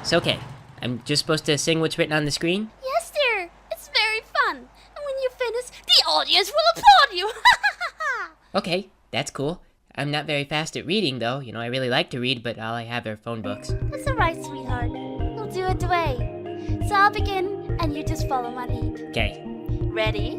So okay, I'm just supposed to sing what's written on the screen? Yes, dear. It's very fun. And when you finish, the audience will applaud you. Okay, that's cool. I'm not very fast at reading, though. You know, I really like to read, but all I have are phone books. That's alright, sweetheart. We'll do it the way. So I'll begin, and you just follow my lead. Okay. Ready?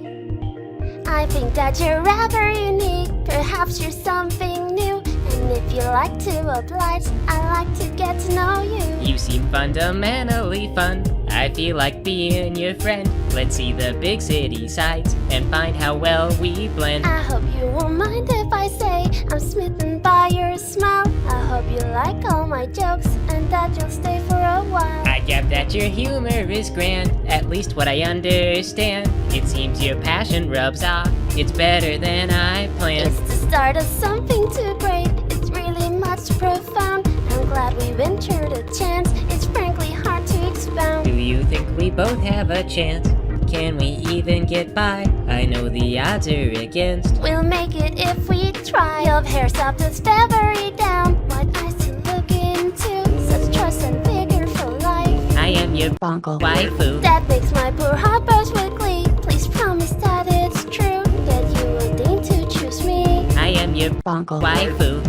I think that you're rather unique. Perhaps you're something new. And if you like to oblige, I like to get to know you. You seem fundamentally fun. I feel like being your friend. Let's see the big city sights and find how well we blend. I hope you won't mind if I say I'm smitten by your smile. I hope you like all my jokes and that you'll stay for a while. I get that your humor is grand, at least what I understand. It seems your passion rubs off. It's better than I planned. It's the start of something too great. It's really much profound. I'm glad we ventured a chance. It's frankly hard to expound. Do you think we both have a chance? Can we even get by? I know the odds are against. We'll make it if we try. Your hair soft as feathery down. White eyes to look into. Such trust and vigor for life. I am your Bonko waifu. That makes my poor heart burst with glee. Please promise that it's true. That you will deign to choose me. I am your Bonko waifu.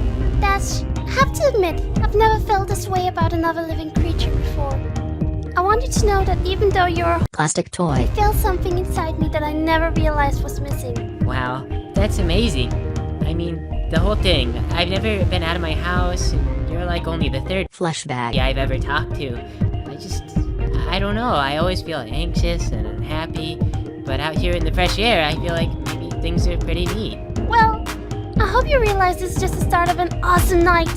I have to admit, I've never felt this way about another living creature before. I want you to know that even though you're a Plastic I toy. feel something inside me that I never realized was missing. Wow, that's amazing. I mean, the whole thing. I've never been out of my house, and you're like only the third Flesh bag. guy I've ever talked to. I don't know. I always feel anxious and unhappy, but out here in the fresh air, I feel like maybe things are pretty neat. Well, I hope you realize this is just the start of an awesome night.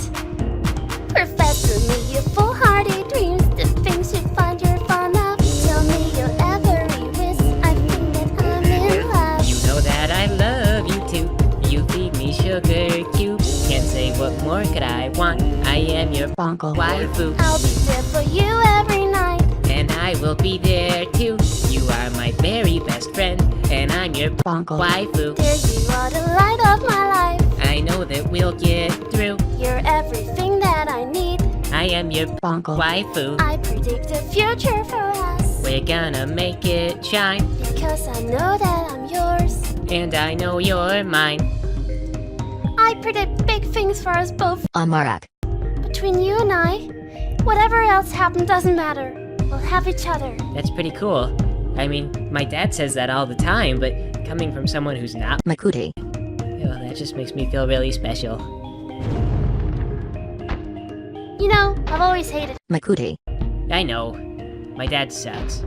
Profess to me your foolhardy dreams, the things you find you're fond of. Tell me your every wish. I think that I'm in love. You know that I love you too. You feed me sugar cubes. Can't say what more could I want. I am your Bonko waifu, I'll be there for you every night. and I will be there too. You are my very best friend, and I'm your Bonko waifu. Dear, you are the light of my life. I know that we'll get through. You're everything that I need. I am your Bonko waifu. I predict the future for us. We're gonna make it shine, Because I know that I'm yours. and I know you're mine. I predict big things for us both. Amarak. Between you and I, whatever else happened doesn't matter. We'll have each other. That's pretty cool. I mean, my dad says that all the time, but coming from someone who's not, Makuti. that just makes me feel really special. You know, I've always hated Makuti. I know. My dad sucks.